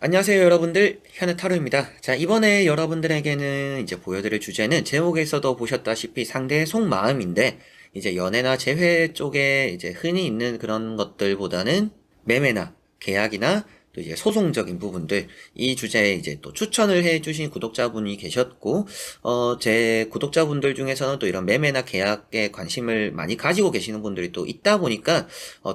안녕하세요 여러분들, 현우타로입니다. 자, 이번에 여러분들에게는 이제 보여드릴 주제는 제목에서도 보셨다시피 상대의 속마음인데, 이제 연애나 재회 쪽에 이제 흔히 있는 그런 것들보다는 매매나 계약이나 또 이제 소송적인 부분들, 이 주제에 이제 또 추천을 해주신 구독자분이 계셨고, 제 구독자분들 중에서는 또 이런 매매나 계약에 관심을 많이 가지고 계시는 분들이 또 있다 보니까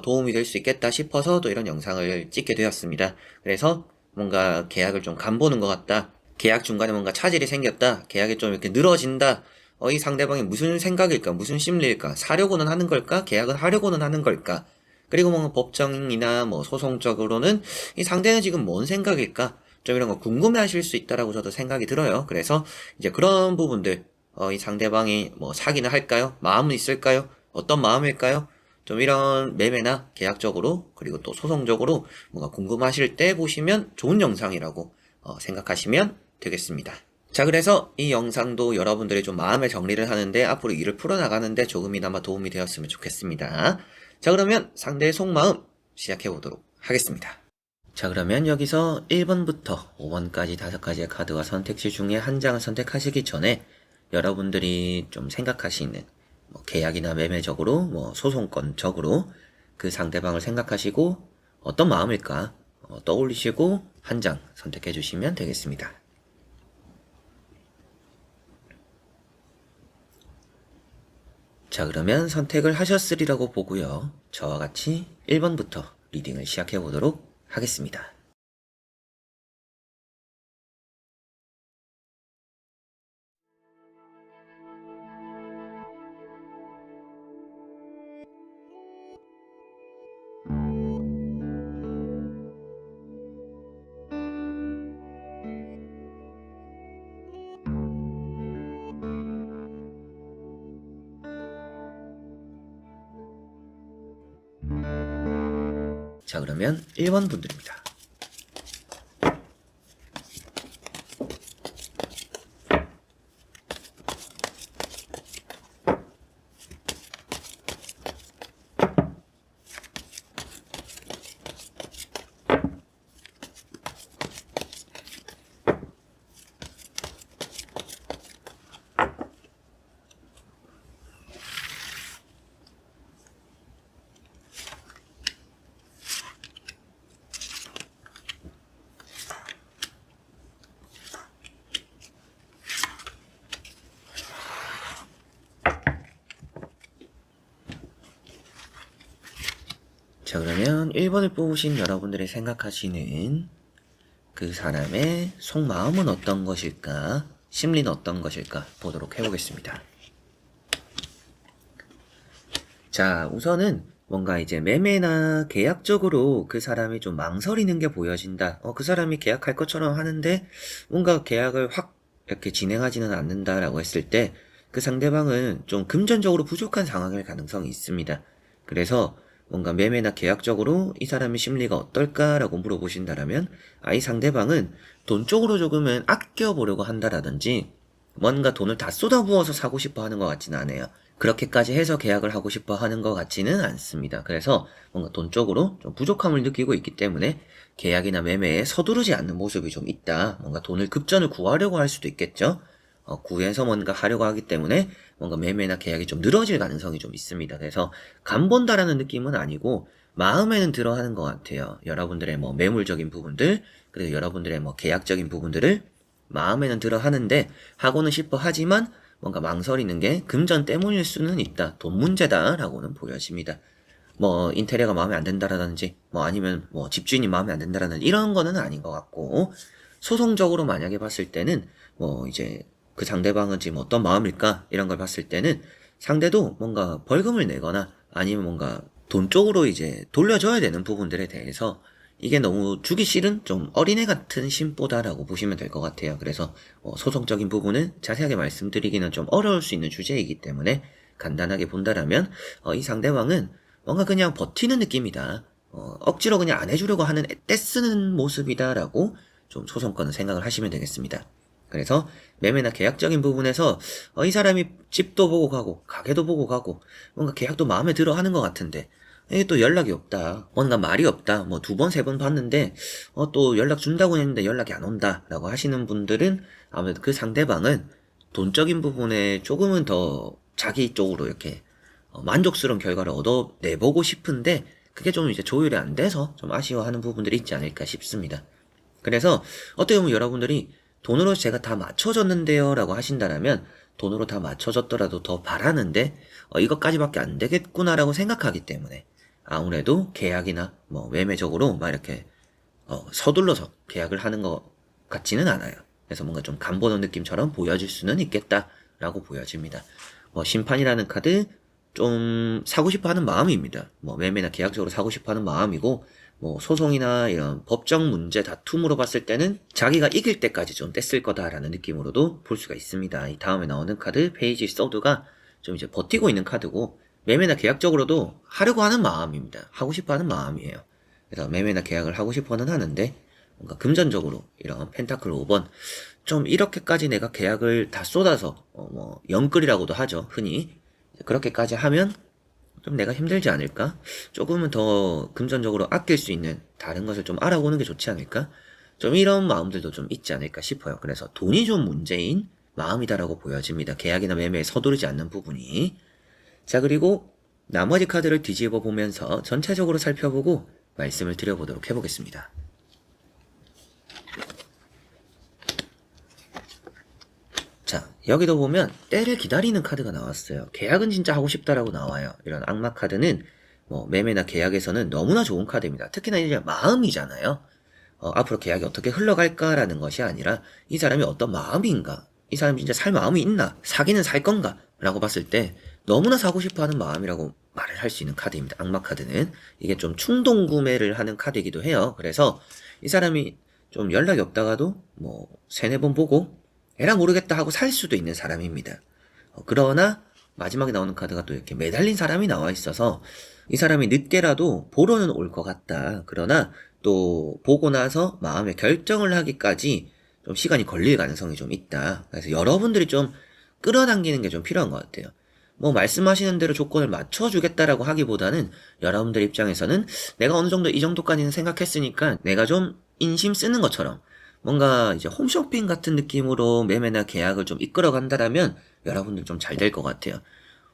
도움이 될 수 있겠다 싶어서 또 이런 영상을 찍게 되었습니다. 그래서 뭔가 계약을 좀 간보는 것 같다. 계약 중간에 뭔가 차질이 생겼다. 계약이 좀 이렇게 늘어진다. 이 상대방이 무슨 생각일까? 무슨 심리일까? 사려고는 하는 걸까? 계약을 하려고는 하는 걸까? 그리고 뭐 법정이나 뭐 소송적으로는 이 상대는 지금 뭔 생각일까? 좀 이런 거 궁금해 하실 수 있다라고 저도 생각이 들어요. 그래서 이제 그런 부분들, 이 상대방이 뭐 사기는 할까요? 마음은 있을까요? 어떤 마음일까요? 좀 이런 매매나 계약적으로 그리고 또 소송적으로 뭔가 궁금하실 때 보시면 좋은 영상이라고 생각하시면 되겠습니다. 자, 그래서 이 영상도 여러분들이 좀 마음의 정리를 하는데 앞으로 일을 풀어나가는데 조금이나마 도움이 되었으면 좋겠습니다. 자, 그러면 상대의 속마음 시작해 보도록 하겠습니다. 자, 그러면 여기서 1번부터 5번까지 5가지의 카드와 선택지 중에 한 장을 선택하시기 전에 여러분들이 좀 생각하시는 뭐 계약이나 매매적으로 뭐 소송권적으로 그 상대방을 생각하시고 어떤 마음일까 떠올리시고 한 장 선택해 주시면 되겠습니다. 자, 그러면 선택을 하셨으리라고 보고요. 저와 같이 1번부터 리딩을 시작해 보도록 하겠습니다. 자, 그러면 1번 분들입니다. 자, 그러면 1번을 뽑으신 여러분들이 생각하시는 그 사람의 속마음은 어떤 것일까? 심리는 어떤 것일까? 보도록 해보겠습니다. 자, 우선은 뭔가 이제 매매나 계약적으로 그 사람이 좀 망설이는 게 보여진다. 그 사람이 계약할 것처럼 하는데 뭔가 계약을 확 이렇게 진행하지는 않는다라고 했을 때 그 상대방은 좀 금전적으로 부족한 상황일 가능성이 있습니다. 그래서 뭔가 매매나 계약적으로 이 사람의 심리가 어떨까라고 물어보신다라면 이 상대방은 돈 쪽으로 조금은 아껴보려고 한다라든지 뭔가 돈을 다 쏟아부어서 사고 싶어 하는 것 같지는 않아요. 그렇게까지 해서 계약을 하고 싶어 하는 것 같지는 않습니다. 그래서 뭔가 돈 쪽으로 좀 부족함을 느끼고 있기 때문에 계약이나 매매에 서두르지 않는 모습이 좀 있다. 뭔가 돈을 급전을 구하려고 할 수도 있겠죠. 구해서 뭔가 하려고 하기 때문에 뭔가 매매나 계약이 좀 늘어질 가능성이 좀 있습니다. 그래서 간본다라는 느낌은 아니고 마음에는 들어 하는 것 같아요. 여러분들의 뭐 매물적인 부분들, 그리고 여러분들의 뭐 계약적인 부분들을 마음에는 들어 하는데 하고는 싶어 하지만 뭔가 망설이는 게 금전 때문일 수는 있다. 돈 문제다라고는 보여집니다. 뭐 인테리어가 마음에 안 든다라든지 뭐 아니면 뭐 집주인이 마음에 안 든다라는 이런 거는 아닌 것 같고 소송적으로 만약에 봤을 때는 뭐 이제 그 상대방은 지금 어떤 마음일까 이런 걸 봤을 때는 상대도 뭔가 벌금을 내거나 아니면 뭔가 돈 쪽으로 이제 돌려줘야 되는 부분들에 대해서 이게 너무 주기 싫은 좀 어린애 같은 심보다라고 보시면 될 것 같아요. 그래서 소송적인 부분은 자세하게 말씀드리기는 좀 어려울 수 있는 주제이기 때문에 간단하게 본다라면 이 상대방은 뭔가 그냥 버티는 느낌이다. 억지로 그냥 안 해주려고 하는 떼쓰는 모습이다라고 좀 소송권은 생각을 하시면 되겠습니다. 그래서 매매나 계약적인 부분에서 이 사람이 집도 보고 가고 가게도 보고 가고 뭔가 계약도 마음에 들어 하는 것 같은데 이게 또 연락이 없다. 뭔가 말이 없다. 뭐 두 번, 세 번 봤는데, 또 연락 준다고 했는데 연락이 안 온다. 라고 하시는 분들은 아무래도 그 상대방은 돈적인 부분에 조금은 더 자기 쪽으로 이렇게 만족스러운 결과를 얻어내보고 싶은데, 그게 좀 이제 조율이 안 돼서 좀 아쉬워하는 부분들이 있지 않을까 싶습니다. 그래서 어떻게 보면 여러분들이 돈으로 제가 다 맞춰줬는데요 라고 하신다면 돈으로 다 맞춰줬더라도 더 바라는데 이것까지밖에 안 되겠구나라고 생각하기 때문에 아무래도 계약이나 뭐 매매적으로 막 이렇게 서둘러서 계약을 하는 것 같지는 않아요. 그래서 뭔가 좀 간보는 느낌처럼 보여질 수는 있겠다라고 보여집니다. 뭐 심판이라는 카드 좀 사고 싶어 하는 마음입니다. 뭐 매매나 계약적으로 사고 싶어 하는 마음이고, 뭐 소송이나 이런 법정 문제 다툼으로 봤을 때는 자기가 이길 때까지 좀 뗐을 거다라는 느낌으로도 볼 수가 있습니다. 이 다음에 나오는 카드 페이지 소드가 좀 이제 버티고 있는 카드고, 매매나 계약적으로도 하려고 하는 마음입니다. 하고 싶어 하는 마음이에요. 그래서 매매나 계약을 하고 싶어는 하는데 뭔가 금전적으로 이런 펜타클 5번 좀 이렇게까지 내가 계약을 다 쏟아서 뭐 영끌이라고도 하죠, 흔히. 그렇게까지 하면 좀 내가 힘들지 않을까? 조금은 더 금전적으로 아낄 수 있는 다른 것을 좀 알아보는 게 좋지 않을까? 좀 이런 마음들도 좀 있지 않을까 싶어요. 그래서 돈이 좀 문제인 마음이다라고 보여집니다. 계약이나 매매에 서두르지 않는 부분이. 자, 그리고 나머지 카드를 뒤집어 보면서 전체적으로 살펴보고 말씀을 드려보도록 해보겠습니다. 자, 여기도 보면 때를 기다리는 카드가 나왔어요. 계약은 진짜 하고 싶다라고 나와요. 이런 악마 카드는 뭐 매매나 계약에서는 너무나 좋은 카드입니다. 특히나 이제 마음이잖아요. 앞으로 계약이 어떻게 흘러갈까라는 것이 아니라 이 사람이 어떤 마음인가, 이 사람이 진짜 살 마음이 있나, 사기는 살 건가 라고 봤을 때 너무나 사고 싶어하는 마음이라고 말을 할 수 있는 카드입니다. 악마 카드는 이게 좀 충동 구매를 하는 카드이기도 해요. 그래서 이 사람이 좀 연락이 없다가도 뭐 세네 번 보고 에라 모르겠다 하고 살 수도 있는 사람입니다. 그러나 마지막에 나오는 카드가 또 이렇게 매달린 사람이 나와 있어서 이 사람이 늦게라도 보러는 올 것 같다. 그러나 또 보고 나서 마음의 결정을 하기까지 좀 시간이 걸릴 가능성이 좀 있다. 그래서 여러분들이 좀 끌어당기는 게 좀 필요한 것 같아요. 뭐 말씀하시는 대로 조건을 맞춰주겠다라고 하기보다는 여러분들 입장에서는 내가 어느 정도 이 정도까지는 생각했으니까 내가 좀 인심 쓰는 것처럼 뭔가 이제 홈쇼핑 같은 느낌으로 매매나 계약을 좀 이끌어 간다라면 여러분들 좀 잘 될 것 같아요.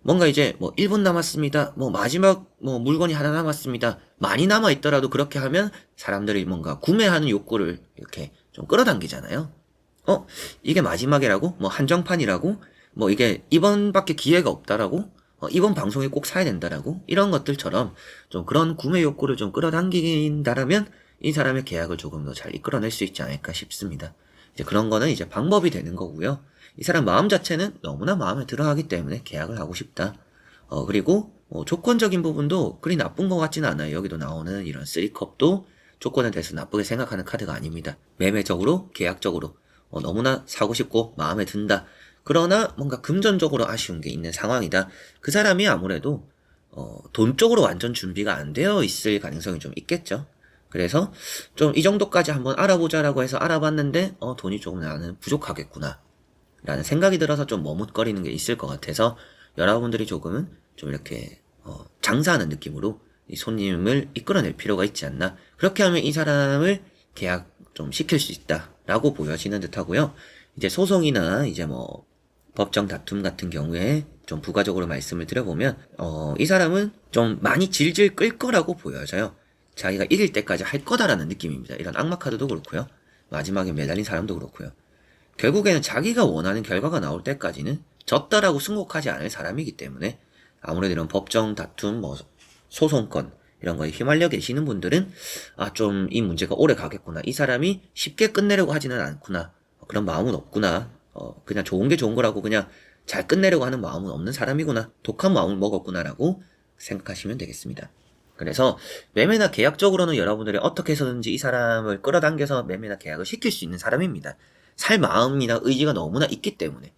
뭔가 이제 뭐 1분 남았습니다. 뭐 마지막 뭐 물건이 하나 남았습니다. 많이 남아 있더라도 그렇게 하면 사람들이 뭔가 구매하는 욕구를 이렇게 좀 끌어당기잖아요. 이게 마지막이라고? 뭐 한정판이라고? 뭐 이게 이번밖에 기회가 없다라고? 이번 방송에 꼭 사야 된다라고? 이런 것들처럼 좀 그런 구매 욕구를 좀 끌어당긴다라면 이 사람의 계약을 조금 더 잘 이끌어낼 수 있지 않을까 싶습니다. 이제 그런 거는 이제 방법이 되는 거고요. 이 사람 마음 자체는 너무나 마음에 들어 하기 때문에 계약을 하고 싶다. 그리고 조건적인 부분도 그리 나쁜 것 같지는 않아요. 여기도 나오는 이런 3컵도 조건에 대해서 나쁘게 생각하는 카드가 아닙니다. 매매적으로, 계약적으로 너무나 사고 싶고 마음에 든다. 그러나 뭔가 금전적으로 아쉬운 게 있는 상황이다. 그 사람이 아무래도 돈 쪽으로 완전 준비가 안 되어 있을 가능성이 좀 있겠죠. 그래서 좀 이 정도까지 한번 알아보자라고 해서 알아봤는데 돈이 조금 나는 부족하겠구나 라는 생각이 들어서 좀 머뭇거리는 게 있을 것 같아서 여러분들이 조금은 좀 이렇게 장사하는 느낌으로 이 손님을 이끌어낼 필요가 있지 않나. 그렇게 하면 이 사람을 계약 좀 시킬 수 있다라고 보여지는 듯하고요. 이제 소송이나 이제 뭐 법정 다툼 같은 경우에 좀 부가적으로 말씀을 드려보면 이 사람은 좀 많이 질질 끌 거라고 보여져요. 자기가 이길 때까지 할 거다라는 느낌입니다. 이런 악마 카드도 그렇고요. 마지막에 매달린 사람도 그렇고요. 결국에는 자기가 원하는 결과가 나올 때까지는 졌다라고 승복하지 않을 사람이기 때문에 아무래도 이런 법정 다툼, 뭐 소송건 이런 거에 휘말려 계시는 분들은 좀 이 문제가 오래 가겠구나. 이 사람이 쉽게 끝내려고 하지는 않구나. 그런 마음은 없구나. 그냥 좋은 게 좋은 거라고 그냥 잘 끝내려고 하는 마음은 없는 사람이구나. 독한 마음을 먹었구나라고 생각하시면 되겠습니다. 그래서 매매나 계약적으로는 여러분들이 어떻게 해서든지 이 사람을 끌어당겨서 매매나 계약을 시킬 수 있는 사람입니다. 살 마음이나 의지가 너무나 있기 때문에.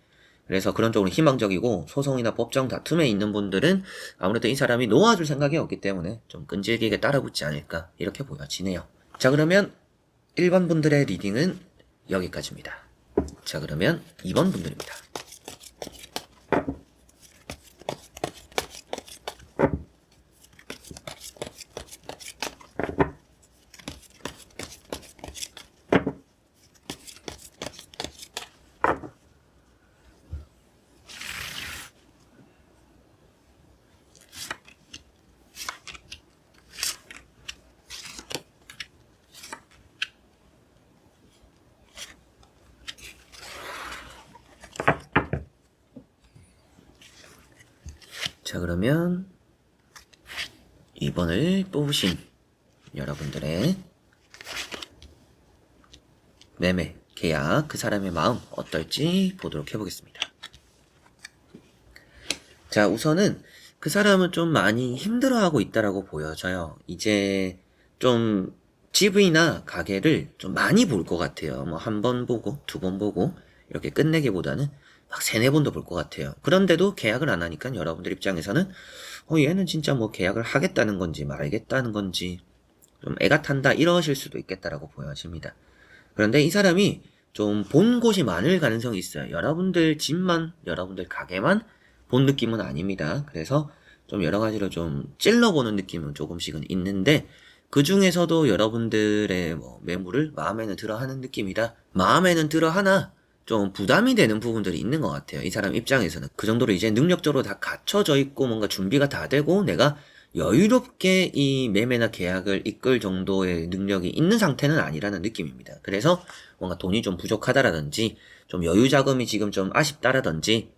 그래서 그런 쪽으로 희망적이고 소송이나 법정 다툼에 있는 분들은 아무래도 이 사람이 놓아줄 생각이 없기 때문에 좀 끈질기게 따라붙지 않을까 이렇게 보여지네요. 자, 그러면 1번 분들의 리딩은 여기까지입니다. 자, 그러면 2번 분들입니다. 자, 그러면 2번을 뽑으신 여러분들의 매매, 계약, 그 사람의 마음 어떨지 보도록 해보겠습니다. 자, 우선은 그 사람은 좀 많이 힘들어하고 있다라고 보여져요. 이제 좀 집이나 가게를 좀 많이 볼 것 같아요. 뭐 한 번 보고 두 번 보고 이렇게 끝내기보다는 막 세네 번도 볼 것 같아요. 그런데도 계약을 안 하니까 여러분들 입장에서는 얘는 진짜 뭐 계약을 하겠다는 건지 말겠다는 건지 좀 애가 탄다 이러실 수도 있겠다라고 보여집니다. 그런데 이 사람이 좀 본 곳이 많을 가능성이 있어요. 여러분들 집만, 여러분들 가게만 본 느낌은 아닙니다. 그래서 좀 여러 가지로 좀 찔러보는 느낌은 조금씩은 있는데 그 중에서도 여러분들의 뭐 매물을 마음에는 들어 하는 느낌이다. 마음에는 들어 하나 좀 부담이 되는 부분들이 있는 것 같아요. 이 사람 입장에서는 그 정도로 이제 능력적으로 다 갖춰져 있고 뭔가 준비가 다 되고 내가 여유롭게 이 매매나 계약을 이끌 정도의 능력이 있는 상태는 아니라는 느낌입니다. 그래서 뭔가 돈이 좀 부족하다라든지 좀 여유 자금이 지금 좀 아쉽다라든지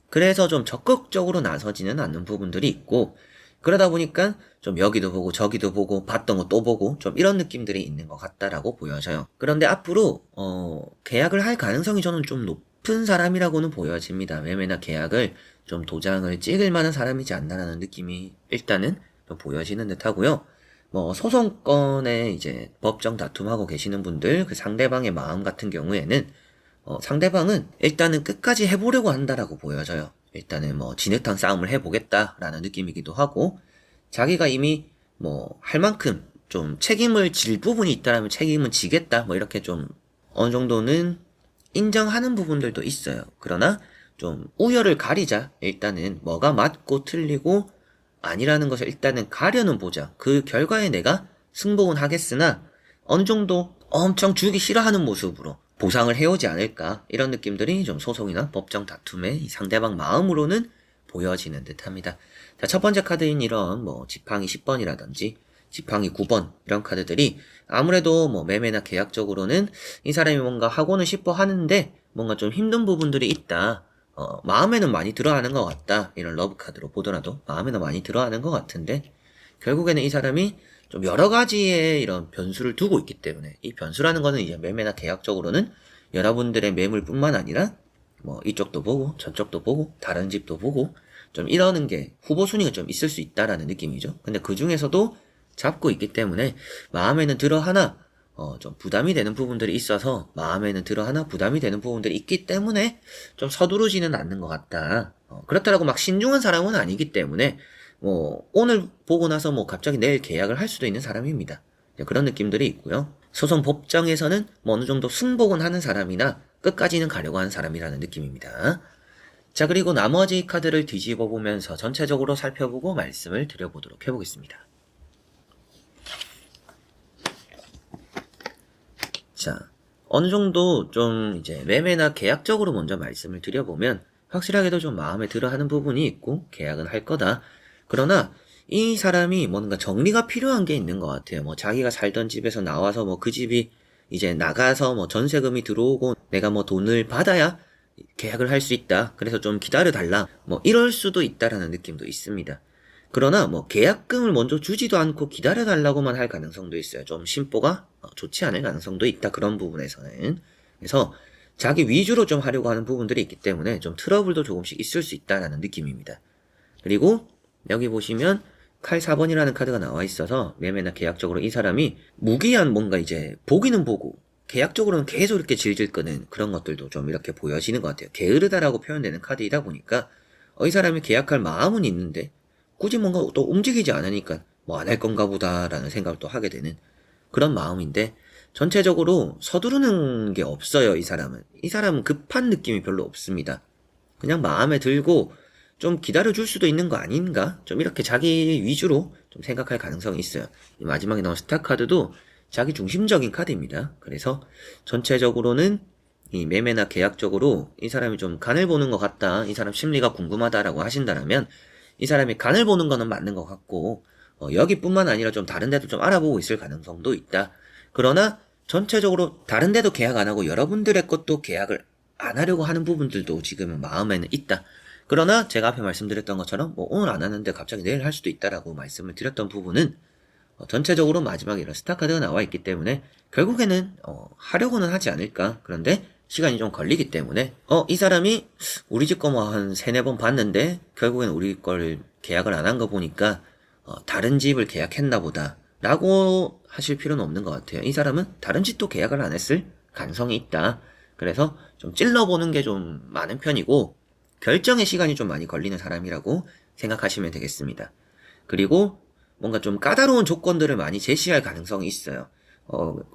그래서 좀 적극적으로 나서지는 않는 부분들이 있고 그러다 보니까 좀 여기도 보고 저기도 보고 봤던 거 또 보고 좀 이런 느낌들이 있는 것 같다라고 보여져요. 그런데 앞으로 계약을 할 가능성이 저는 좀 높은 사람이라고는 보여집니다. 매매나 계약을 좀 도장을 찍을 만한 사람이지 않나라는 느낌이 일단은 좀 보여지는 듯 하고요. 뭐 소송권에 이제 법정 다툼하고 계시는 분들 그 상대방의 마음 같은 경우에는 상대방은 일단은 끝까지 해보려고 한다라고 보여져요. 일단은 뭐 진흙탕 싸움을 해보겠다라는 느낌이기도 하고 자기가 이미 뭐 할 만큼 좀 책임을 질 부분이 있다라면 책임은 지겠다 뭐 이렇게 좀 어느 정도는 인정하는 부분들도 있어요. 그러나 좀 우열을 가리자 일단은 뭐가 맞고 틀리고 아니라는 것을 일단은 가려는 보자. 그 결과에 내가 승복은 하겠으나 어느 정도 엄청 주기 싫어하는 모습으로 보상을 해오지 않을까 이런 느낌들이 좀 소송이나 법정 다툼의 상대방 마음으로는 보여지는 듯 합니다. 자, 첫 번째 카드인 이런 뭐 지팡이 10번이라든지 지팡이 9번 이런 카드들이 아무래도 뭐 매매나 계약적으로는 이 사람이 뭔가 하고는 싶어 하는데 뭔가 좀 힘든 부분들이 있다. 마음에는 많이 들어하는 것 같다. 이런 러브 카드로 보더라도 마음에는 많이 들어하는 것 같은데 결국에는 이 사람이 좀 여러 가지의 이런 변수를 두고 있기 때문에 이 변수라는 거는 이제 매매나 계약적으로는 여러분들의 매물뿐만 아니라 뭐 이쪽도 보고 저쪽도 보고 다른 집도 보고 좀 이러는 게 후보 순위가 좀 있을 수 있다라는 느낌이죠. 근데 그 중에서도 잡고 있기 때문에 마음에는 들어 하나 좀 부담이 되는 부분들이 있어서 마음에는 들어 하나 부담이 되는 부분들이 있기 때문에 좀 서두르지는 않는 것 같다. 그렇다라고 막 신중한 사람은 아니기 때문에 뭐 오늘 보고 나서 뭐 갑자기 내일 계약을 할 수도 있는 사람입니다. 그런 느낌들이 있고요. 소송 법정에서는 뭐 어느 정도 승복은 하는 사람이나 끝까지는 가려고 하는 사람이라는 느낌입니다. 자, 그리고 나머지 카드를 뒤집어 보면서 전체적으로 살펴보고 말씀을 드려보도록 해보겠습니다. 자, 어느 정도 좀 이제 매매나 계약적으로 먼저 말씀을 드려보면 확실하게도 좀 마음에 들어 하는 부분이 있고 계약은 할 거다. 그러나 이 사람이 뭔가 정리가 필요한 게 있는 것 같아요. 뭐 자기가 살던 집에서 나와서 뭐 그 집이 이제 나가서 뭐 전세금이 들어오고 내가 뭐 돈을 받아야 계약을 할 수 있다. 그래서 좀 기다려 달라. 뭐 이럴 수도 있다라는 느낌도 있습니다. 그러나 뭐 계약금을 먼저 주지도 않고 기다려 달라고만 할 가능성도 있어요. 좀 심보가 좋지 않을 가능성도 있다. 그런 부분에서는. 그래서 자기 위주로 좀 하려고 하는 부분들이 있기 때문에 좀 트러블도 조금씩 있을 수 있다라는 느낌입니다. 그리고 여기 보시면 칼 4번이라는 카드가 나와 있어서 매매나 계약적으로 이 사람이 무기한 뭔가 이제 보기는 보고 계약적으로는 계속 이렇게 질질 끄는 그런 것들도 좀 이렇게 보여지는 것 같아요. 게으르다라고 표현되는 카드이다 보니까 이 사람이 계약할 마음은 있는데 굳이 뭔가 또 움직이지 않으니까 뭐 안 할 건가 보다라는 생각을 또 하게 되는 그런 마음인데 전체적으로 서두르는 게 없어요. 이 사람은 급한 느낌이 별로 없습니다. 그냥 마음에 들고 좀 기다려줄 수도 있는 거 아닌가? 좀 이렇게 자기 위주로 좀 생각할 가능성이 있어요. 마지막에 나온 스타 카드도 자기 중심적인 카드입니다. 그래서 전체적으로는 이 매매나 계약적으로 이 사람이 좀 간을 보는 것 같다. 이 사람 심리가 궁금하다라고 하신다면 이 사람이 간을 보는 거는 맞는 것 같고 여기뿐만 아니라 좀 다른 데도 좀 알아보고 있을 가능성도 있다. 그러나 전체적으로 다른 데도 계약 안 하고 여러분들의 것도 계약을 안 하려고 하는 부분들도 지금은 마음에는 있다. 그러나 제가 앞에 말씀드렸던 것처럼 뭐 오늘 안 하는데 갑자기 내일 할 수도 있다라고 말씀을 드렸던 부분은 전체적으로 마지막에 이런 스타 카드가 나와 있기 때문에 결국에는 하려고는 하지 않을까. 그런데 시간이 좀 걸리기 때문에 이 사람이 우리 집 거 뭐 한 세네 번 봤는데 결국엔 우리 걸 계약을 안 한 거 보니까 다른 집을 계약했나 보다 라고 하실 필요는 없는 것 같아요. 이 사람은 다른 집도 계약을 안 했을 가능성이 있다. 그래서 좀 찔러보는 게 좀 많은 편이고 결정에 시간이 좀 많이 걸리는 사람이라고 생각하시면 되겠습니다. 그리고 뭔가 좀 까다로운 조건들을 많이 제시할 가능성이 있어요.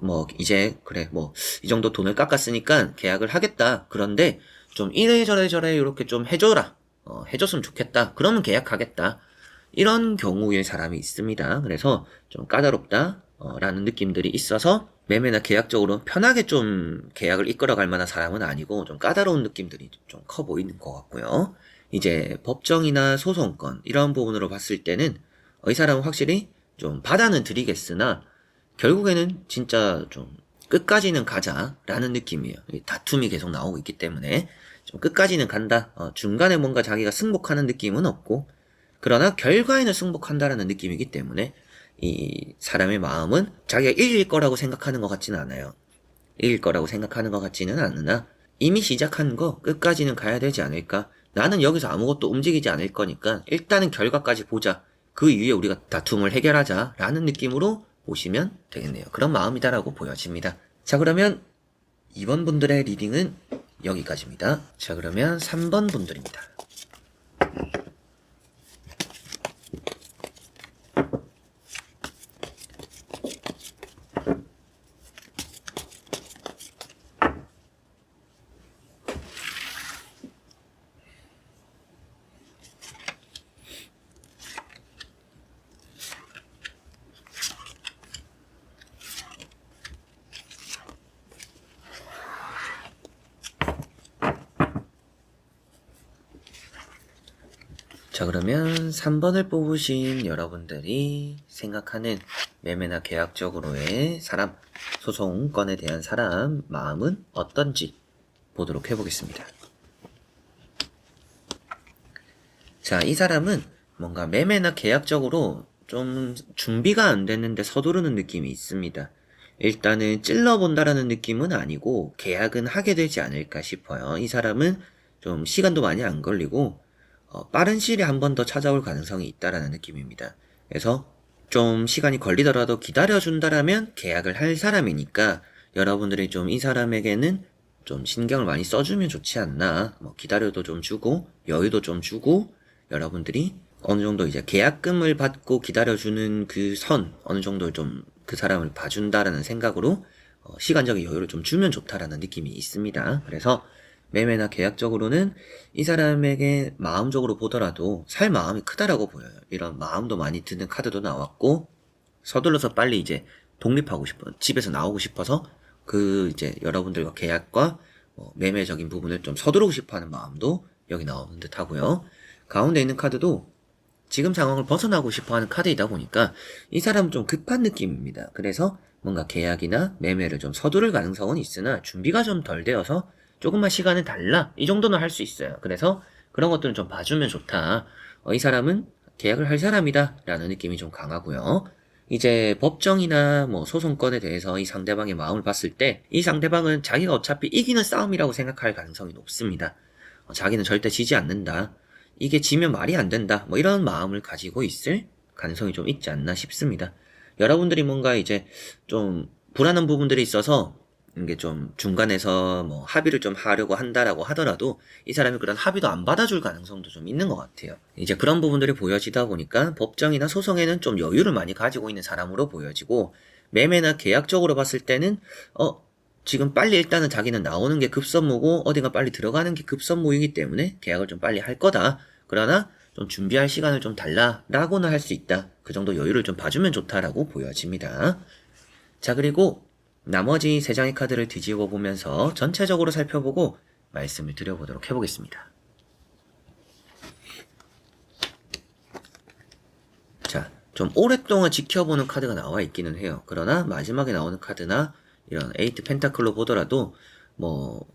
뭐 이제 그래 뭐 이 정도 돈을 깎았으니까 계약을 하겠다. 그런데 좀 이래저래 이렇게 좀 해줘라. 해줬으면 좋겠다. 그러면 계약하겠다. 이런 경우의 사람이 있습니다. 그래서 좀 까다롭다. 라는 느낌들이 있어서 매매나 계약적으로 편하게 좀 계약을 이끌어갈 만한 사람은 아니고 좀 까다로운 느낌들이 좀 커 보이는 것 같고요. 이제 법정이나 소송권 이런 부분으로 봤을 때는 이 사람은 확실히 좀 받아는 드리겠으나 결국에는 진짜 좀 끝까지는 가자라는 느낌이에요. 다툼이 계속 나오고 있기 때문에 좀 끝까지는 간다. 중간에 뭔가 자기가 승복하는 느낌은 없고 그러나 결과에는 승복한다라는 느낌이기 때문에 이 사람의 마음은 자기가 이길 거라고 생각하는 것 같지는 않아요. 이길 거라고 생각하는 것 같지는 않으나 이미 시작한 거 끝까지는 가야 되지 않을까. 나는 여기서 아무것도 움직이지 않을 거니까 일단은 결과까지 보자. 그 이후에 우리가 다툼을 해결하자 라는 느낌으로 보시면 되겠네요. 그런 마음이다라고 보여집니다. 자, 그러면 2번 분들의 리딩은 여기까지입니다. 자, 그러면 3번 분들입니다. 자, 그러면 3번을 뽑으신 여러분들이 생각하는 매매나 계약적으로의 사람, 소송권에 대한 사람 마음은 어떤지 보도록 해보겠습니다. 자, 이 사람은 뭔가 매매나 계약적으로 좀 준비가 안 됐는데 서두르는 느낌이 있습니다. 일단은 찔러본다라는 느낌은 아니고 계약은 하게 되지 않을까 싶어요. 이 사람은 좀 시간도 많이 안 걸리고 빠른 시일에 한 번 더 찾아올 가능성이 있다라는 느낌입니다. 그래서 좀 시간이 걸리더라도 기다려준다라면 계약을 할 사람이니까 여러분들이 좀 이 사람에게는 좀 신경을 많이 써주면 좋지 않나. 뭐 기다려도 좀 주고 여유도 좀 주고 여러분들이 어느 정도 이제 계약금을 받고 기다려주는 그 선 어느 정도 좀 그 사람을 봐준다라는 생각으로 시간적인 여유를 좀 주면 좋다라는 느낌이 있습니다. 그래서 매매나 계약적으로는 이 사람에게 마음적으로 보더라도 살 마음이 크다라고 보여요. 이런 마음도 많이 드는 카드도 나왔고 서둘러서 빨리 이제 독립하고 싶어 집에서 나오고 싶어서 그 이제 여러분들과 계약과 매매적인 부분을 좀 서두르고 싶어하는 마음도 여기 나오는 듯 하고요. 가운데 있는 카드도 지금 상황을 벗어나고 싶어하는 카드이다 보니까 이 사람은 좀 급한 느낌입니다. 그래서 뭔가 계약이나 매매를 좀 서두를 가능성은 있으나 준비가 좀 덜 되어서 조금만 시간을 달라 이 정도는 할 수 있어요. 그래서 그런 것들은 좀 봐주면 좋다. 이 사람은 계약을 할 사람이다 라는 느낌이 좀 강하고요. 이제 법정이나 뭐 소송권에 대해서 이 상대방의 마음을 봤을 때 이 상대방은 자기가 어차피 이기는 싸움이라고 생각할 가능성이 높습니다. 자기는 절대 지지 않는다. 이게 지면 말이 안 된다. 뭐 이런 마음을 가지고 있을 가능성이 좀 있지 않나 싶습니다. 여러분들이 뭔가 이제 좀 불안한 부분들이 있어서 이게 좀 중간에서 뭐 합의를 좀 하려고 한다라고 하더라도 이 사람이 그런 합의도 안 받아줄 가능성도 좀 있는 것 같아요. 이제 그런 부분들이 보여지다 보니까 법정이나 소송에는 좀 여유를 많이 가지고 있는 사람으로 보여지고 매매나 계약적으로 봤을 때는 지금 빨리 일단은 자기는 나오는 게 급선무고 어딘가 빨리 들어가는 게 급선무이기 때문에 계약을 좀 빨리 할 거다. 그러나 좀 준비할 시간을 좀 달라라고는 할 수 있다. 그 정도 여유를 좀 봐주면 좋다라고 보여집니다. 자, 그리고 나머지 3장의 카드를 뒤집어 보면서 전체적으로 살펴보고 말씀을 드려보도록 해보겠습니다. 자, 좀 오랫동안 지켜보는 카드가 나와 있기는 해요. 그러나 마지막에 나오는 카드나 이런 에이트 펜타클로 보더라도 뭐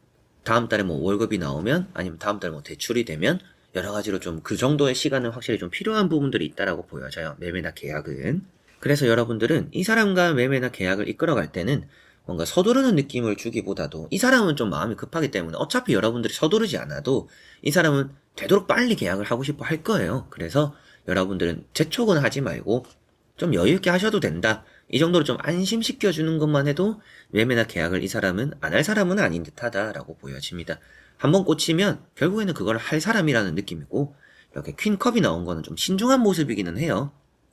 다음 달에 뭐 월급이 나오면 아니면 다음 달에 뭐 대출이 되면 여러 가지로 좀 그 정도의 시간은 확실히 좀 필요한 부분들이 있다라고 보여져요. 매매나 계약은. 그래서 여러분들은 이 사람과 매매나 계약을 이끌어갈 때는 뭔가 서두르는 느낌을 주기보다도 이 사람은 좀 마음이 급하기 때문에 어차피 여러분들이 서두르지 않아도 이 사람은 되도록 빨리 계약을 하고 싶어 할 거예요. 그래서 여러분들은 재촉은 하지 말고 좀 여유 있게 하셔도 된다. 이 정도로 좀 안심시켜주는 것만 해도 매매나 계약을 이 사람은 안 할 사람은 아닌 듯하다라고 보여집니다. 한번 꽂히면 결국에는 그걸 할 사람이라는 느낌이고, 이렇게 퀸컵이 나온 거는 좀 신중한 모습이기는 해요.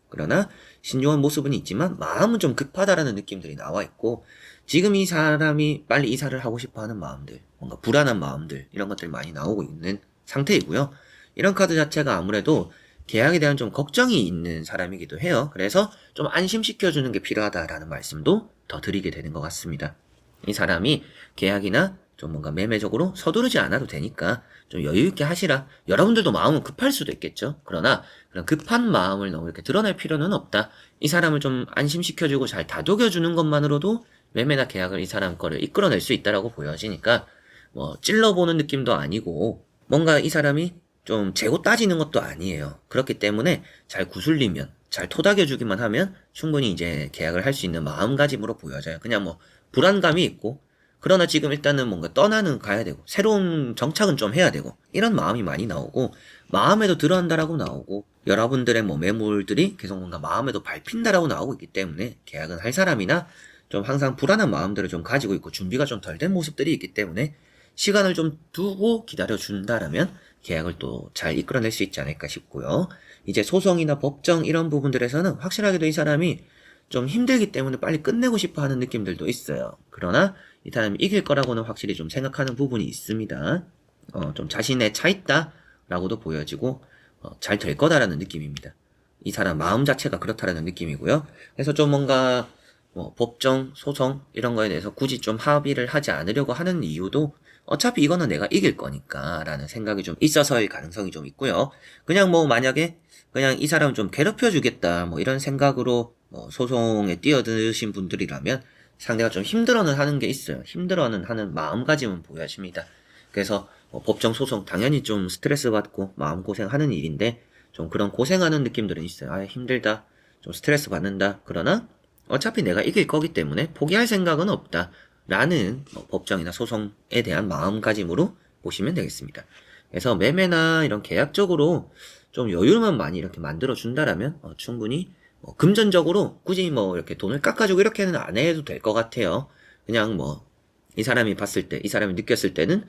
그러나 신중한 모습은 있지만 마음은 좀 급하다라는 느낌들이 나와 있고, 지금 이 사람이 빨리 이사를 하고 싶어 하는 마음들, 뭔가 불안한 마음들, 이런 것들이 많이 나오고 있는 상태이고요. 이런 카드 자체가 아무래도 계약에 대한 좀 걱정이 있는 사람이기도 해요. 그래서 좀 안심시켜주는 게 필요하다라는 말씀도 더 드리게 되는 것 같습니다. 이 사람이 계약이나 좀 뭔가 매매적으로 서두르지 않아도 되니까 좀 여유있게 하시라. 여러분들도 마음은 급할 수도 있겠죠. 그러나 그런 급한 마음을 너무 이렇게 드러낼 필요는 없다. 이 사람을 좀 안심시켜주고 잘 다독여주는 것만으로도 매매나 계약을 이 사람 거를 이끌어낼 수 있다라고 보여지니까 뭐 찔러보는 느낌도 아니고 뭔가 이 사람이 좀 재고 따지는 것도 아니에요. 그렇기 때문에 잘 구슬리면, 잘 토닥여주기만 하면 충분히 이제 계약을 할 수 있는 마음가짐으로 보여져요. 그냥 뭐 불안감이 있고, 그러나 지금 일단은 뭔가 떠나는 가야 되고, 새로운 정착은 좀 해야 되고, 이런 마음이 많이 나오고, 마음에도 들어간다라고 나오고, 여러분들의 뭐 매물들이 계속 뭔가 마음에도 밟힌다라고 나오고 있기 때문에 계약은 할 사람이나 좀 항상 불안한 마음들을 좀 가지고 있고 준비가 좀 덜 된 모습들이 있기 때문에 시간을 좀 두고 기다려준다라면 계약을 또 잘 이끌어낼 수 있지 않을까 싶고요. 이제 소송이나 법정 이런 부분들에서는 확실하게도 이 사람이 좀 힘들기 때문에 빨리 끝내고 싶어 하는 느낌들도 있어요. 그러나 이 사람이 이길 거라고는 확실히 좀 생각하는 부분이 있습니다. 좀 자신의 차 있다라고도 보여지고 잘 될 거다라는 느낌입니다. 이 사람 마음 자체가 그렇다라는 느낌이고요. 그래서 좀 뭔가 뭐 법정, 소송 이런 거에 대해서 굳이 좀 합의를 하지 않으려고 하는 이유도 어차피 이거는 내가 이길 거니까 라는 생각이 좀 있어서일 가능성이 좀 있고요. 그냥 뭐 만약에 그냥 이 사람 좀 괴롭혀 주겠다 뭐 이런 생각으로 뭐 소송에 뛰어드신 분들이라면 상대가 좀 힘들어는 하는 게 있어요. 힘들어는 하는 마음가짐은 보여집니다. 그래서 뭐 법정 소송 당연히 좀 스트레스 받고 마음고생하는 일인데 좀 그런 고생하는 느낌들은 있어요. 아, 힘들다. 좀 스트레스 받는다. 그러나 어차피 내가 이길 거기 때문에 포기할 생각은 없다. 라는 뭐 법정이나 소송에 대한 마음가짐으로 보시면 되겠습니다. 그래서 매매나 이런 계약적으로 좀 여유만 많이 이렇게 만들어 준다라면 충분히 뭐 금전적으로 굳이 뭐 이렇게 돈을 깎아주고 이렇게는 안 해도 될 것 같아요. 그냥 뭐 이 사람이 봤을 때, 이 사람이 느꼈을 때는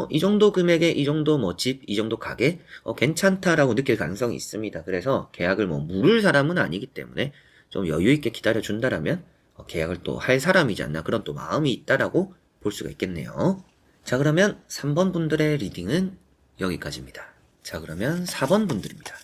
이 정도 금액에 이 정도 뭐 집, 이 정도 가게 괜찮다라고 느낄 가능성이 있습니다. 그래서 계약을 뭐 물을 사람은 아니기 때문에 좀 여유 있게 기다려 준다라면 계약을 또 할 사람이지 않나 그런 또 마음이 있다라고 볼 수가 있겠네요. 자, 그러면 3번 분들의 리딩은 여기까지입니다. 자, 그러면 4번 분들입니다.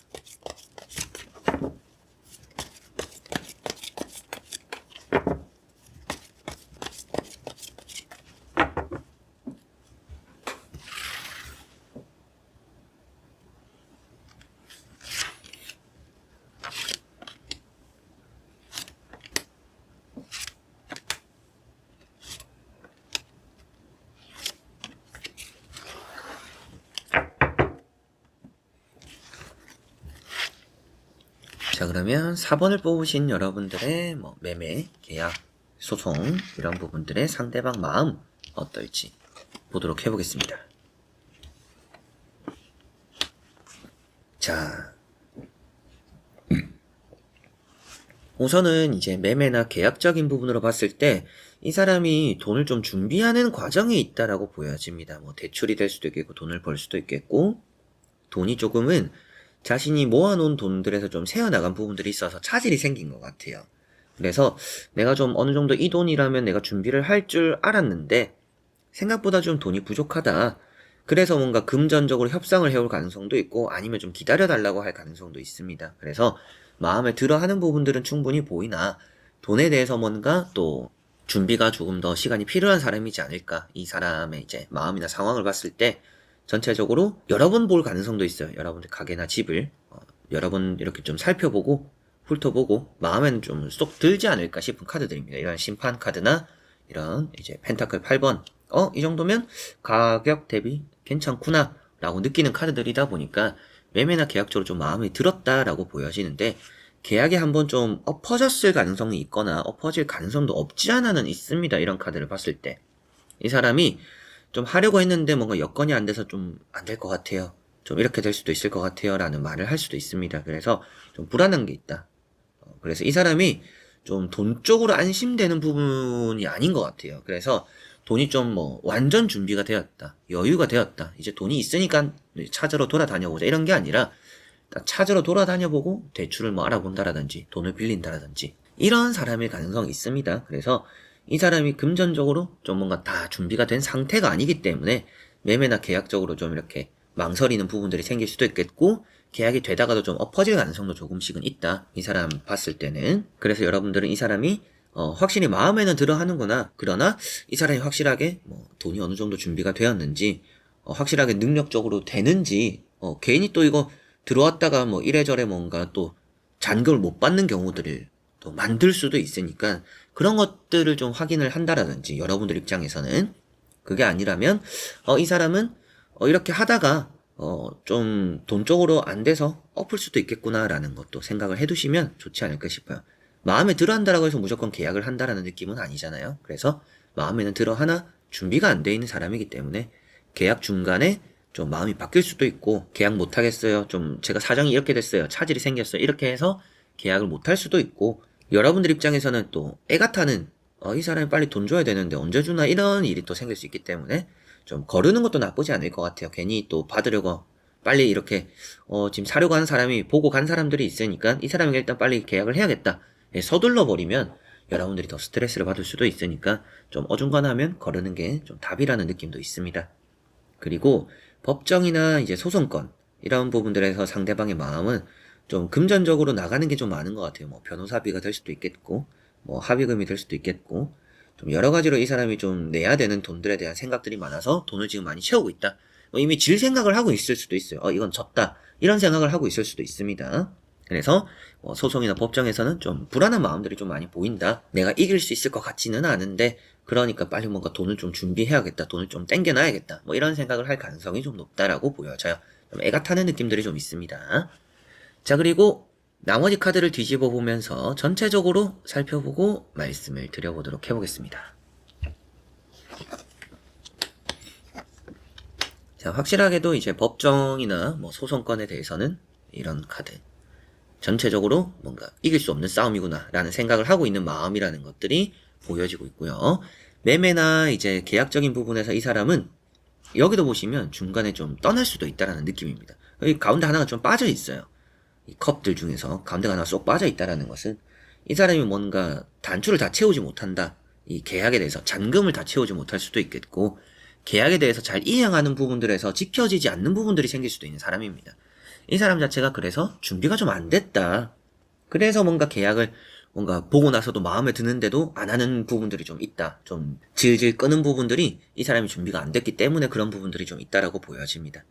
자, 그러면 4번을 뽑으신 여러분들의 뭐 매매, 계약, 소송 이런 부분들의 상대방 마음 어떨지 보도록 해보겠습니다. 자, 우선은 이제 매매나 계약적인 부분으로 봤을 때 이 사람이 돈을 좀 준비하는 과정에 있다라고 보여집니다. 뭐 대출이 될 수도 있겠고 돈을 벌 수도 있겠고 돈이 조금은 자신이 모아놓은 돈들에서 좀 새어나간 부분들이 있어서 차질이 생긴 것 같아요. 그래서 내가 좀 어느 정도 이 돈이라면 내가 준비를 할 줄 알았는데 생각보다 좀 돈이 부족하다. 그래서 뭔가 금전적으로 협상을 해올 가능성도 있고 아니면 좀 기다려달라고 할 가능성도 있습니다. 그래서 마음에 들어 하는 부분들은 충분히 보이나 돈에 대해서 뭔가 또 준비가 조금 더 시간이 필요한 사람이지 않을까. 이 사람의 이제 마음이나 상황을 봤을 때 전체적으로 여러 번 볼 가능성도 있어요. 여러분들 가게나 집을 여러 번 이렇게 좀 살펴보고 훑어보고 마음에는 좀 쏙 들지 않을까 싶은 카드들입니다. 이런 심판 카드나 이런 이제 펜타클 8번 이 정도면 가격 대비 괜찮구나 라고 느끼는 카드들이다 보니까 매매나 계약적으로 좀 마음이 들었다라고 보여지는데, 계약이 한번 좀 엎어졌을 가능성이 있거나 엎어질 가능성도 없지 않아는 있습니다. 이런 카드를 봤을 때. 이 사람이 좀 하려고 했는데 뭔가 여건이 안 돼서 좀 안 될 것 같아요. 좀 이렇게 될 수도 있을 것 같아요. 라는 말을 할 수도 있습니다. 그래서 좀 불안한 게 있다. 그래서 이 사람이 좀 돈 쪽으로 안심되는 부분이 아닌 것 같아요. 그래서 돈이 좀 뭐 완전 준비가 되었다. 여유가 되었다. 이제 돈이 있으니까 찾으러 돌아다녀보자. 이런 게 아니라 찾으러 돌아다녀보고 대출을 뭐 알아본다라든지 돈을 빌린다라든지 이런 사람일 가능성이 있습니다. 그래서 이 사람이 금전적으로 좀 뭔가 다 준비가 된 상태가 아니기 때문에 매매나 계약적으로 좀 이렇게 망설이는 부분들이 생길 수도 있겠고, 계약이 되다가도 좀 엎어질 가능성도 조금씩은 있다. 이 사람 봤을 때는. 그래서 여러분들은 이 사람이 확실히 마음에는 들어 하는구나. 그러나 이 사람이 확실하게 뭐 돈이 어느 정도 준비가 되었는지, 확실하게 능력적으로 되는지, 괜히 또 이거 들어왔다가 뭐 이래저래 뭔가 또 잔금을 못 받는 경우들을 또 만들 수도 있으니까 그런 것들을 좀 확인을 한다라든지, 여러분들 입장에서는 그게 아니라면 이 사람은 이렇게 하다가 좀 돈 쪽으로 안 돼서 엎을 수도 있겠구나라는 것도 생각을 해두시면 좋지 않을까 싶어요. 마음에 들어 한다라고 해서 무조건 계약을 한다라는 느낌은 아니잖아요. 그래서 마음에는 들어 하나 준비가 안 돼 있는 사람이기 때문에 계약 중간에 좀 마음이 바뀔 수도 있고, 계약 못 하겠어요. 좀 제가 사정이 이렇게 됐어요. 차질이 생겼어요. 이렇게 해서 계약을 못 할 수도 있고, 여러분들 입장에서는 또 애가 타는 이 사람이 빨리 돈 줘야 되는데 언제 주나 이런 일이 또 생길 수 있기 때문에 좀 거르는 것도 나쁘지 않을 것 같아요. 괜히 또 받으려고 빨리 이렇게 지금 사려고 하는 사람이 보고 간 사람들이 있으니까 이 사람이 일단 빨리 계약을 해야겠다. 서둘러 버리면 여러분들이 더 스트레스를 받을 수도 있으니까 좀 어중간하면 거르는 게 좀 답이라는 느낌도 있습니다. 그리고 법정이나 이제 소송건 이런 부분들에서 상대방의 마음은 좀 금전적으로 나가는 게 좀 많은 것 같아요. 뭐 변호사비가 될 수도 있겠고, 뭐 합의금이 될 수도 있겠고, 좀 여러 가지로 이 사람이 좀 내야 되는 돈들에 대한 생각들이 많아서 돈을 지금 많이 채우고 있다. 이미 질 생각을 하고 있을 수도 있어요. 이건 졌다. 이런 생각을 하고 있을 수도 있습니다. 그래서 소송이나 법정에서는 좀 불안한 마음들이 좀 많이 보인다. 내가 이길 수 있을 것 같지는 않은데, 그러니까 빨리 뭔가 돈을 좀 준비해야겠다. 돈을 좀 땡겨놔야겠다. 뭐 이런 생각을 할 가능성이 좀 높다라고 보여져요. 좀 애가 타는 느낌들이 좀 있습니다. 자, 그리고 나머지 카드를 뒤집어 보면서 전체적으로 살펴보고 말씀을 드려보도록 해보겠습니다. 자, 확실하게도 이제 법정이나 뭐 소송건에 대해서는 이런 카드. 전체적으로 뭔가 이길 수 없는 싸움이구나 라는 생각을 하고 있는 마음이라는 것들이 보여지고 있고요. 매매나 이제 계약적인 부분에서 이 사람은 여기도 보시면 중간에 좀 떠날 수도 있다라는 느낌입니다. 여기 가운데 하나가 좀 빠져 있어요. 이 컵들 중에서 가운데가 하나 쏙 빠져 있다라는 것은 이 사람이 뭔가 단추를 다 채우지 못한다. 이 계약에 대해서 잔금을 다 채우지 못할 수도 있겠고, 계약에 대해서 잘 이행하는 부분들에서 지켜지지 않는 부분들이 생길 수도 있는 사람입니다. 이 사람 자체가 그래서 준비가 좀 안 됐다. 그래서 뭔가 계약을 뭔가 보고 나서도 마음에 드는데도 안 하는 부분들이 좀 있다. 좀 질질 끄는 부분들이 이 사람이 준비가 안 됐기 때문에 그런 부분들이 좀 있다라고 보여집니다.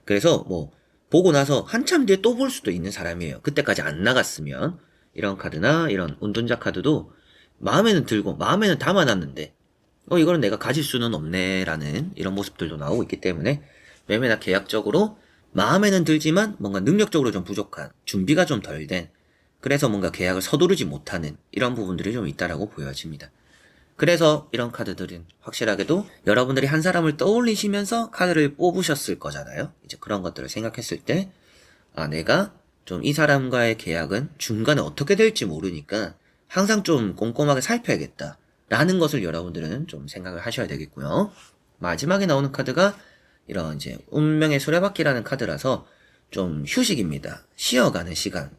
그래서 뭐 보고 나서 한참 뒤에 또 볼 수도 있는 사람이에요. 그때까지 안 나갔으면. 이런 카드나 이런 운둔자 카드도 마음에는 들고 마음에는 담아놨는데 이거는 내가 가질 수는 없네 라는 이런 모습들도 나오고 있기 때문에 매매나 계약적으로 마음에는 들지만 뭔가 능력적으로 좀 부족한, 준비가 좀 덜 된, 그래서 뭔가 계약을 서두르지 못하는 이런 부분들이 좀 있다라고 보여집니다. 그래서 이런 카드들은 확실하게도 여러분들이 한 사람을 떠올리시면서 카드를 뽑으셨을 거잖아요. 이제 그런 것들을 생각했을 때 내가 좀 이 사람과의 계약은 중간에 어떻게 될지 모르니까 항상 좀 꼼꼼하게 살펴야겠다 라는 것을 여러분들은 좀 생각을 하셔야 되겠고요. 마지막에 나오는 카드가 이런 이제 운명의 수레바퀴라는 카드라서 좀 휴식입니다. 쉬어가는 시간,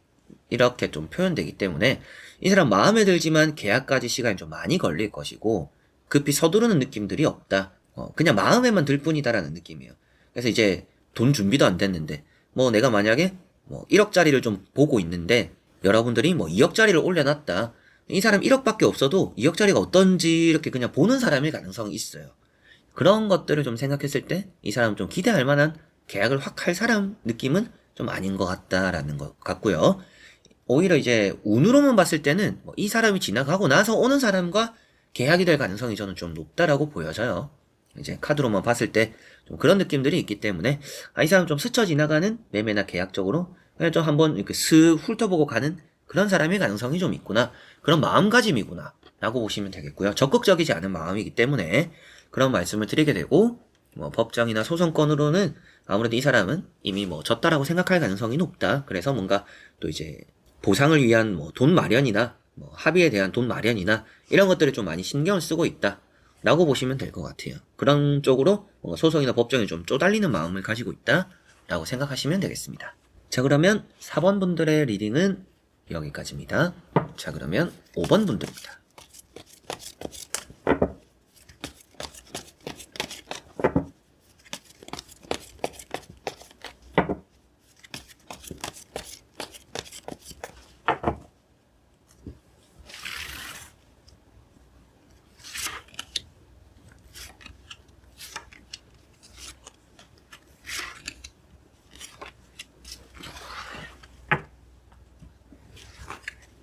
이렇게 좀 표현되기 때문에 이 사람 마음에 들지만 계약까지 시간이 좀 많이 걸릴 것이고, 급히 서두르는 느낌들이 없다. 그냥 마음에만 들 뿐이다라는 느낌이에요. 그래서 이제 돈 준비도 안 됐는데 뭐 내가 만약에 뭐 1억짜리를 좀 보고 있는데 여러분들이 뭐 2억짜리를 올려놨다. 이 사람 1억밖에 없어도 2억짜리가 어떤지 이렇게 그냥 보는 사람일 가능성이 있어요. 그런 것들을 좀 생각했을 때 이 사람 좀 기대할 만한, 계약을 확 할 사람 느낌은 좀 아닌 것 같다라는 것 같고요. 오히려 이제 운으로만 봤을 때는 이 사람이 지나가고 나서 오는 사람과 계약이 될 가능성이 저는 좀 높다라고 보여져요. 이제 카드로만 봤을 때 좀 그런 느낌들이 있기 때문에 이 사람 좀 스쳐 지나가는 매매나 계약적으로 그냥 좀 한번 이렇게 슥 훑어보고 가는 그런 사람의 가능성이 좀 있구나. 그런 마음가짐이구나. 라고 보시면 되겠고요. 적극적이지 않은 마음이기 때문에 그런 말씀을 드리게 되고 뭐 법정이나 소송건으로는 아무래도 이 사람은 이미 뭐 졌다라고 생각할 가능성이 높다. 그래서 뭔가 또 이제 보상을 위한 뭐 돈 마련이나 뭐 합의에 대한 돈 마련이나 이런 것들을 좀 많이 신경을 쓰고 있다. 라고 보시면 될 것 같아요. 그런 쪽으로 뭔가 소송이나 법정에 좀 쪼달리는 마음을 가지고 있다. 라고 생각하시면 되겠습니다. 자, 그러면 4번 분들의 리딩은 여기까지입니다. 자, 그러면 5번 분들입니다.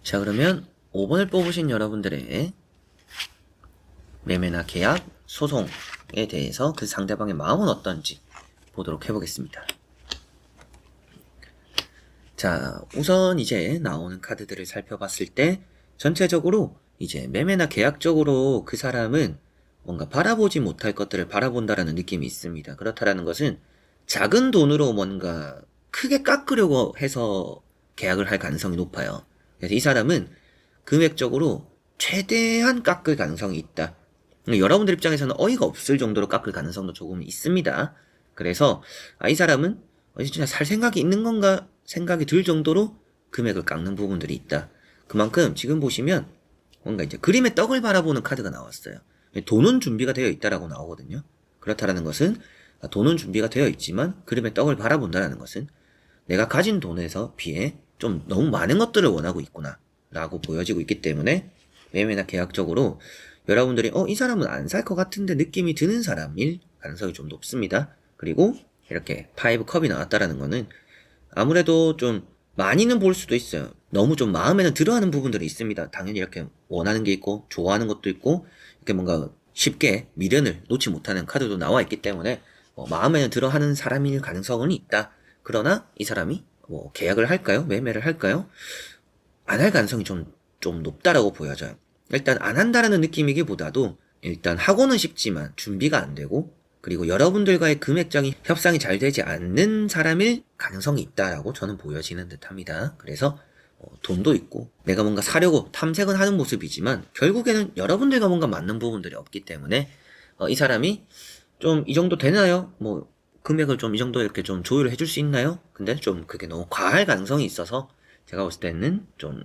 자, 그러면 5번을 뽑으신 여러분들의 매매나 계약, 소송에 대해서 그 상대방의 마음은 어떤지 보도록 해보겠습니다. 자, 우선 이제 나오는 카드들을 살펴봤을 때 전체적으로 이제 매매나 계약적으로 그 사람은 뭔가 바라보지 못할 것들을 바라본다라는 느낌이 있습니다. 그렇다라는 것은 작은 돈으로 뭔가 크게 깎으려고 해서 계약을 할 가능성이 높아요. 그래서 이 사람은 금액적으로 최대한 깎을 가능성이 있다. 여러분들 입장에서는 어이가 없을 정도로 깎을 가능성도 조금 있습니다. 그래서 이 사람은 진짜 살 생각이 있는 건가 생각이 들 정도로 금액을 깎는 부분들이 있다. 그만큼 지금 보시면 뭔가 이제 그림의 떡을 바라보는 카드가 나왔어요. 돈은 준비가 되어 있다라고 나오거든요. 그렇다라는 것은 돈은 준비가 되어 있지만 그림의 떡을 바라본다라는 것은 내가 가진 돈에서 비해 좀 너무 많은 것들을 원하고 있구나 라고 보여지고 있기 때문에 매매나 계약적으로 여러분들이 이 사람은 안 살 것 같은데 느낌이 드는 사람일 가능성이 좀 높습니다. 그리고 이렇게 5컵이 나왔다라는 거는 아무래도 좀 많이는 볼 수도 있어요. 너무 좀 마음에는 들어하는 부분들이 있습니다. 당연히 이렇게 원하는 게 있고 좋아하는 것도 있고 이렇게 뭔가 쉽게 미련을 놓지 못하는 카드도 나와 있기 때문에 마음에는 들어하는 사람일 가능성은 있다. 그러나 이 사람이 계약을 할까요? 매매를 할까요? 안 할 가능성이 좀 높다라고 보여져요. 일단 안 한다라는 느낌이기보다도 일단 하고는 싶지만 준비가 안 되고 그리고 여러분들과의 금액적인 협상이 잘 되지 않는 사람일 가능성이 있다라고 저는 보여지는 듯 합니다. 그래서 돈도 있고 내가 뭔가 사려고 탐색은 하는 모습이지만 결국에는 여러분들과 뭔가 맞는 부분들이 없기 때문에 이 사람이 좀 이 정도 되나요? 뭐 금액을 좀 이 정도 이렇게 좀 조율을 해줄 수 있나요? 근데 좀 그게 너무 과할 가능성이 있어서 제가 봤을 때는 좀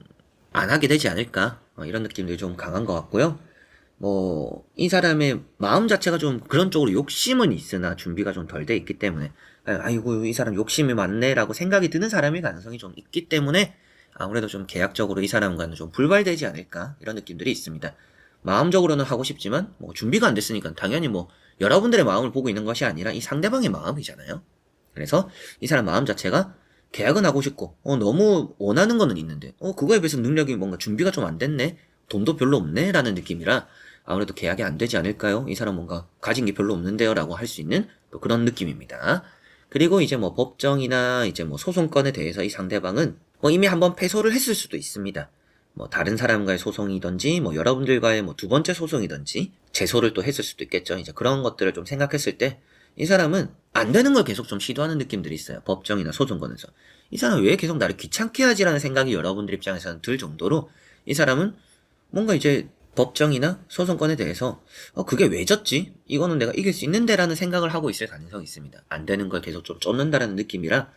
안 하게 되지 않을까 이런 느낌들이 좀 강한 것 같고요. 이 사람의 마음 자체가 좀 그런 쪽으로 욕심은 있으나 준비가 좀 덜 돼 있기 때문에 아이고 이 사람 욕심이 많네라고 생각이 드는 사람일 가능성이 좀 있기 때문에 아무래도 좀 계약적으로 이 사람과는 좀 불발되지 않을까 이런 느낌들이 있습니다. 마음적으로는 하고 싶지만 준비가 안 됐으니까 당연히 여러분들의 마음을 보고 있는 것이 아니라 이 상대방의 마음이잖아요. 그래서 이 사람 마음 자체가 계약은 하고 싶고 너무 원하는 거는 있는데 그거에 비해서 능력이 뭔가 준비가 좀 안 됐네, 돈도 별로 없네 라는 느낌이라 아무래도 계약이 안 되지 않을까요? 이 사람 뭔가 가진 게 별로 없는데요 라고 할 수 있는 또 그런 느낌입니다. 그리고 이제 법정이나 이제 소송건에 대해서 이 상대방은 이미 한번 패소를 했을 수도 있습니다. 다른 사람과의 소송이든지 여러분들과의 두 번째 소송이든지 제소를 또 했을 수도 있겠죠. 이제 그런 것들을 좀 생각했을 때 이 사람은 안 되는 걸 계속 좀 시도하는 느낌들이 있어요. 법정이나 소송건에서. 이 사람은 왜 계속 나를 귀찮게 하지라는 생각이 여러분들 입장에서는 들 정도로 이 사람은 뭔가 이제 법정이나 소송건에 대해서 그게 왜 졌지? 이거는 내가 이길 수 있는데 라는 생각을 하고 있을 가능성이 있습니다. 안 되는 걸 계속 좀 쫓는다라는 느낌이라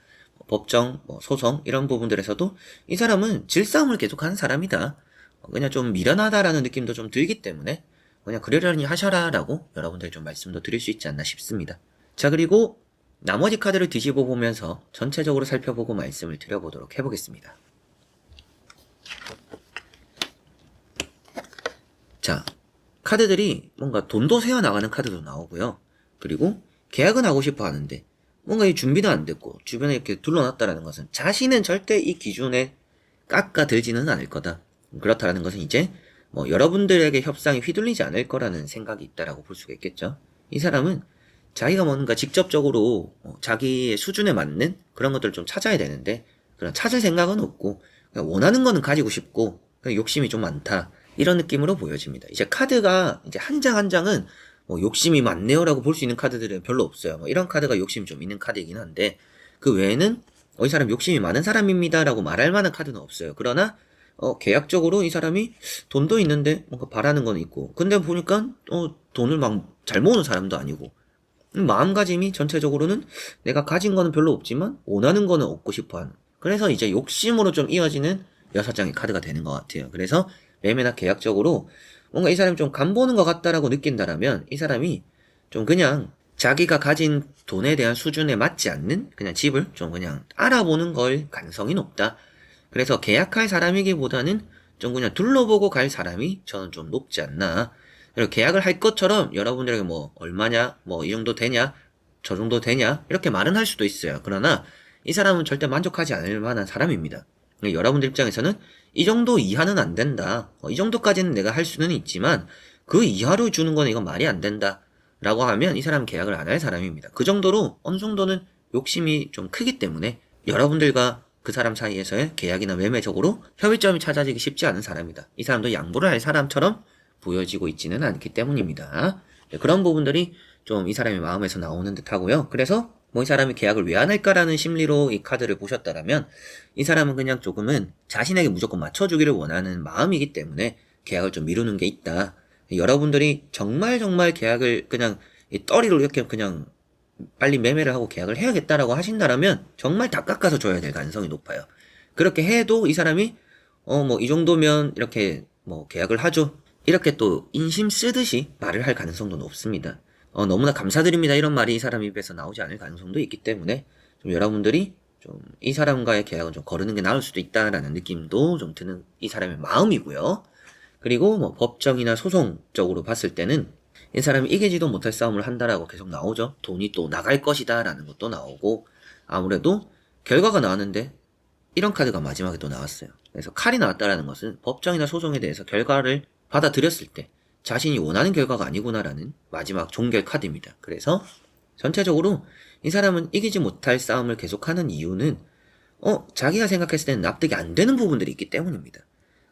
법정, 소송 이런 부분들에서도 이 사람은 질싸움을 계속하는 사람이다. 그냥 좀 미련하다라는 느낌도 좀 들기 때문에 그냥 그러려니 하셔라 라고 여러분들 좀 말씀도 드릴 수 있지 않나 싶습니다. 자, 그리고 나머지 카드를 뒤집어 보면서 전체적으로 살펴보고 말씀을 드려보도록 해보겠습니다. 자, 카드들이 뭔가 돈도 새어나가는 카드도 나오고요. 그리고 계약은 하고 싶어 하는데 뭔가 이 준비도 안 됐고 주변에 이렇게 둘러놨다라는 것은 자신은 절대 이 기준에 깎아들지는 않을 거다. 그렇다라는 것은 이제 여러분들에게 협상이 휘둘리지 않을 거라는 생각이 있다라고 볼 수가 있겠죠. 이 사람은 자기가 뭔가 직접적으로 자기의 수준에 맞는 그런 것들을 좀 찾아야 되는데 그런 찾을 생각은 없고 그냥 원하는 거는 가지고 싶고 그냥 욕심이 좀 많다 이런 느낌으로 보여집니다. 이제 카드가 이제 한 장 한 장은 뭐 욕심이 많네요라고 볼 수 있는 카드들은 별로 없어요. 뭐 이런 카드가 욕심이 좀 있는 카드이긴 한데 그 외에는 이 사람 욕심이 많은 사람입니다라고 말할 만한 카드는 없어요. 그러나 계약적으로 이 사람이 돈도 있는데 뭔가 바라는 건 있고 근데 보니까 돈을 막 잘 모으는 사람도 아니고 마음가짐이 전체적으로는 내가 가진 거는 별로 없지만 원하는 거는 얻고 싶어 하는 그래서 이제 욕심으로 좀 이어지는 6장의 카드가 되는 것 같아요. 그래서 매매나 계약적으로 뭔가 이 사람이 좀 간보는 것 같다라고 느낀다라면 이 사람이 좀 그냥 자기가 가진 돈에 대한 수준에 맞지 않는 그냥 집을 좀 그냥 알아보는 걸 가능성이 높다. 그래서 계약할 사람이기보다는 좀 그냥 둘러보고 갈 사람이 저는 좀 높지 않나. 그리고 계약을 할 것처럼 여러분들에게 뭐 얼마냐, 뭐 이 정도 되냐, 저 정도 되냐 이렇게 말은 할 수도 있어요. 그러나 이 사람은 절대 만족하지 않을 만한 사람입니다. 여러분들 입장에서는 이 정도 이하는 안 된다. 이 정도까지는 내가 할 수는 있지만 그 이하로 주는 건 이건 말이 안 된다. 라고 하면 이 사람은 계약을 안 할 사람입니다. 그 정도로 어느 정도는 욕심이 좀 크기 때문에 여러분들과 그 사람 사이에서의 계약이나 매매적으로 협의점이 찾아지기 쉽지 않은 사람이다. 이 사람도 양보를 할 사람처럼 보여지고 있지는 않기 때문입니다. 그런 부분들이 좀 이 사람의 마음에서 나오는 듯 하고요. 그래서 뭐 이 사람이 계약을 왜 안 할까라는 심리로 이 카드를 보셨다라면 이 사람은 그냥 조금은 자신에게 무조건 맞춰주기를 원하는 마음이기 때문에 계약을 좀 미루는 게 있다. 여러분들이 정말 계약을 그냥 이 떠리로 이렇게 그냥 빨리 매매를 하고 계약을 해야겠다라고 하신다라면 정말 다 깎아서 줘야 될 가능성이 높아요. 그렇게 해도 이 사람이 뭐 이 정도면 이렇게 뭐 계약을 하죠. 이렇게 또 인심 쓰듯이 말을 할 가능성도 높습니다. 너무나 감사드립니다 이런 말이 이 사람 입에서 나오지 않을 가능성도 있기 때문에 좀 여러분들이 좀 이 사람과의 계약은 좀 거르는 게 나을 수도 있다라는 느낌도 좀 드는 이 사람의 마음이고요. 그리고 뭐 법정이나 소송적으로 봤을 때는 이 사람이 이기지도 못할 싸움을 한다라고 계속 나오죠. 돈이 또 나갈 것이다 라는 것도 나오고 아무래도 결과가 나왔는데 이런 카드가 마지막에 또 나왔어요. 그래서 칼이 나왔다라는 것은 법정이나 소송에 대해서 결과를 받아들였을 때 자신이 원하는 결과가 아니구나라는 마지막 종결 카드입니다. 그래서 전체적으로 이 사람은 이기지 못할 싸움을 계속하는 이유는 자기가 생각했을 때는 납득이 안 되는 부분들이 있기 때문입니다.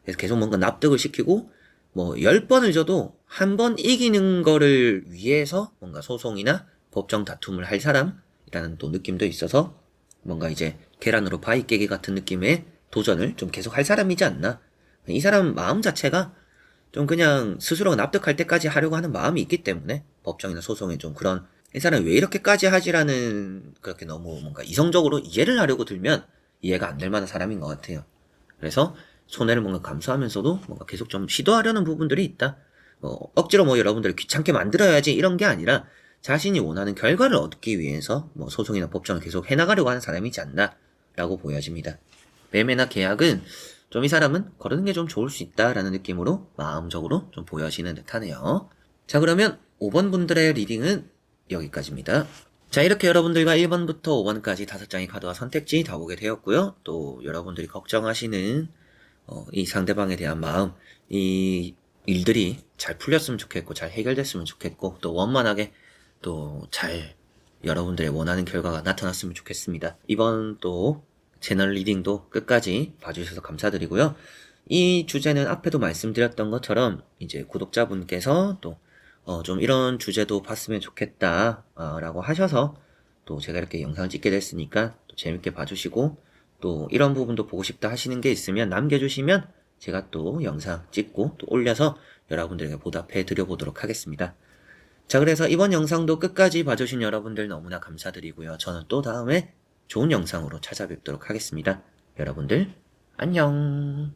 그래서 계속 뭔가 납득을 시키고 뭐 10번을 져도 한 번 이기는 거를 위해서 뭔가 소송이나 법정 다툼을 할 사람이라는 또 느낌도 있어서 뭔가 이제 계란으로 바위 깨기 같은 느낌의 도전을 좀 계속 할 사람이지 않나. 이 사람 마음 자체가 좀 그냥 스스로가 납득할 때까지 하려고 하는 마음이 있기 때문에 법정이나 소송에 좀 그런 이 사람이 왜 이렇게까지 하지라는 그렇게 너무 뭔가 이성적으로 이해를 하려고 들면 이해가 안 될 만한 사람인 것 같아요. 그래서 손해를 뭔가 감수하면서도 뭔가 계속 좀 시도하려는 부분들이 있다. 억지로 뭐 여러분들을 귀찮게 만들어야지 이런 게 아니라 자신이 원하는 결과를 얻기 위해서 뭐 소송이나 법정을 계속 해나가려고 하는 사람이지 않나 라고 보여집니다. 매매나 계약은 좀 이 사람은 거르는 게 좀 좋을 수 있다라는 느낌으로 마음적으로 좀 보여지는 듯 하네요. 자 그러면 5번 분들의 리딩은 여기까지입니다. 자 이렇게 여러분들과 1번부터 5번까지 5장의 카드와 선택지 다 보게 되었고요. 또 여러분들이 걱정하시는 이 상대방에 대한 마음, 이 일들이 잘 풀렸으면 좋겠고 잘 해결됐으면 좋겠고 또 원만하게 또 잘 여러분들의 원하는 결과가 나타났으면 좋겠습니다. 이번 또 채널 리딩도 끝까지 봐주셔서 감사드리고요. 이 주제는 앞에도 말씀드렸던 것처럼 이제 구독자분께서 또 좀 이런 주제도 봤으면 좋겠다 라고 하셔서 또 제가 이렇게 영상을 찍게 됐으니까 또 재밌게 봐주시고 또 이런 부분도 보고 싶다 하시는 게 있으면 남겨주시면 제가 또 영상 찍고 또 올려서 여러분들에게 보답해 드려보도록 하겠습니다. 자 그래서 이번 영상도 끝까지 봐주신 여러분들 너무나 감사드리고요. 저는 또 다음에 좋은 영상으로 찾아뵙도록 하겠습니다. 여러분들 안녕.